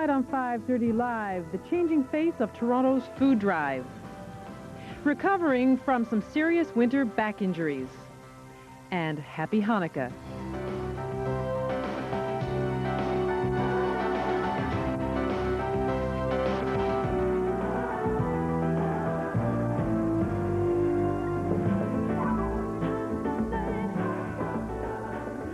Tonight on 5:30 Live, the changing face of Toronto's food drive. Recovering from some serious winter back injuries. And Happy Hanukkah.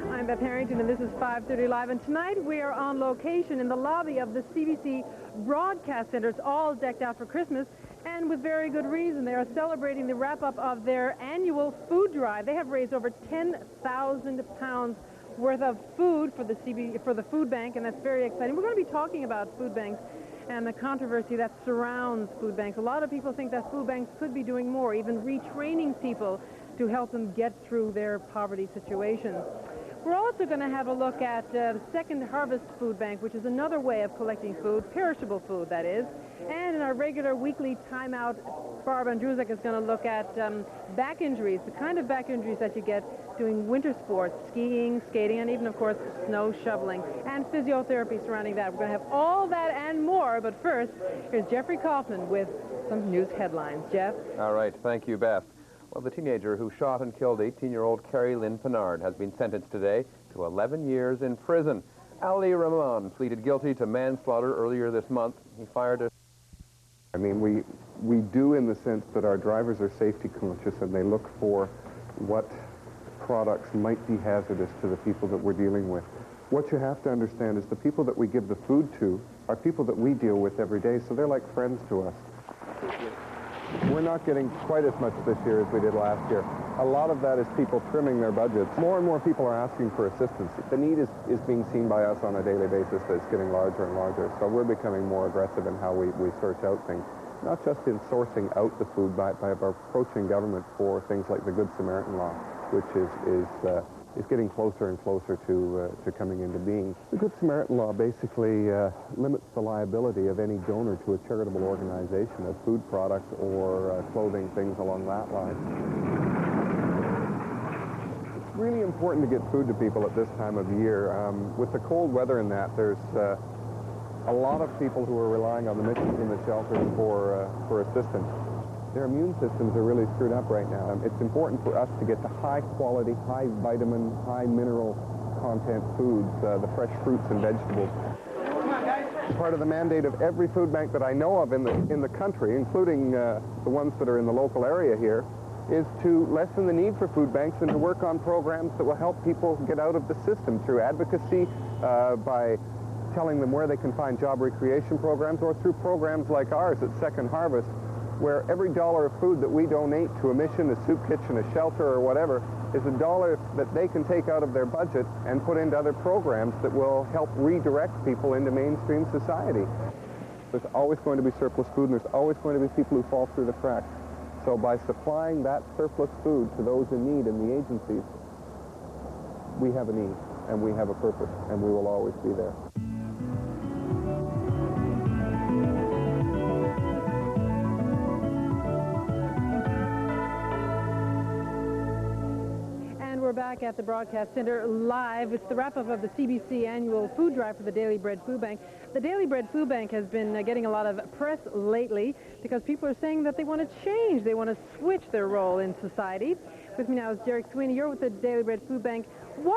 I'm Beth Harrington, and this is 5:30 Live. And tonight we are on location in the lobby of the CBC Broadcast Center. It's all decked out for Christmas, and with very good reason. They are celebrating the wrap-up of their annual food drive. They have raised over 10,000 pounds worth of food for the food bank, and that's very exciting. We're going to be talking about food banks and the controversy that surrounds food banks. A lot of people think that food banks could be doing more, even retraining people to help them get through their poverty situations. We're also going to have a look at Second Harvest Food Bank, which is another way of collecting food, perishable food, that is. And in our regular weekly timeout, Barbara Andrusek is going to look at back injuries, the kind of back injuries that you get doing winter sports, skiing, skating, and even, of course, snow shoveling, and physiotherapy surrounding that. We're going to have all that and more, but first, here's Jeffrey Koffman with some news headlines. Jeff? All right, thank you, Beth. Well, the teenager who shot and killed 18-year-old Carrie Lynn Pinard has been sentenced today to 11 years in prison. Ali Rahman pleaded guilty to manslaughter earlier this month. He fired a... I mean, we do in the sense that our drivers are safety conscious and they look for what products might be hazardous to the people that we're dealing with. What you have to understand is the people that we give the food to are people that we deal with every day, so they're like friends to us. We're not getting quite as much this year as we did last year. A lot of that is people trimming their budgets. More and more people are asking for assistance. The need is being seen by us on a daily basis, but it's getting larger and larger. So we're becoming more aggressive in how we search out things. Not just in sourcing out the food, by approaching government for things like the Good Samaritan law, which is getting closer and closer to coming into being. The Good Samaritan law basically limits the liability of any donor to a charitable organization of food products or clothing, things along that line. It's really important to get food to people at this time of year. With the cold weather and that, there's a lot of people who are relying on the missions and the shelters for assistance. Their immune systems are really screwed up right now. It's important for us to get the high-quality, high-vitamin, high-mineral content foods, the fresh fruits and vegetables. Part of the mandate of every food bank that I know of in the country, including the ones that are in the local area here, is to lessen the need for food banks and to work on programs that will help people get out of the system through advocacy, by telling them where they can find job recreation programs, or through programs like ours at Second Harvest, where every dollar of food that we donate to a mission, a soup kitchen, a shelter, or whatever, is a dollar that they can take out of their budget and put into other programs that will help redirect people into mainstream society. There's always going to be surplus food, and there's always going to be people who fall through the cracks. So by supplying that surplus food to those in need in the agencies, we have a need, and we have a purpose, and we will always be there. We're back at the Broadcast Center live. It's the wrap-up of the CBC annual food drive for the Daily Bread Food Bank. The Daily Bread Food Bank has been getting a lot of press lately because people are saying that they want to change. They want to switch their role in society. With me now is Derek Sweeney. You're with the Daily Bread Food Bank. What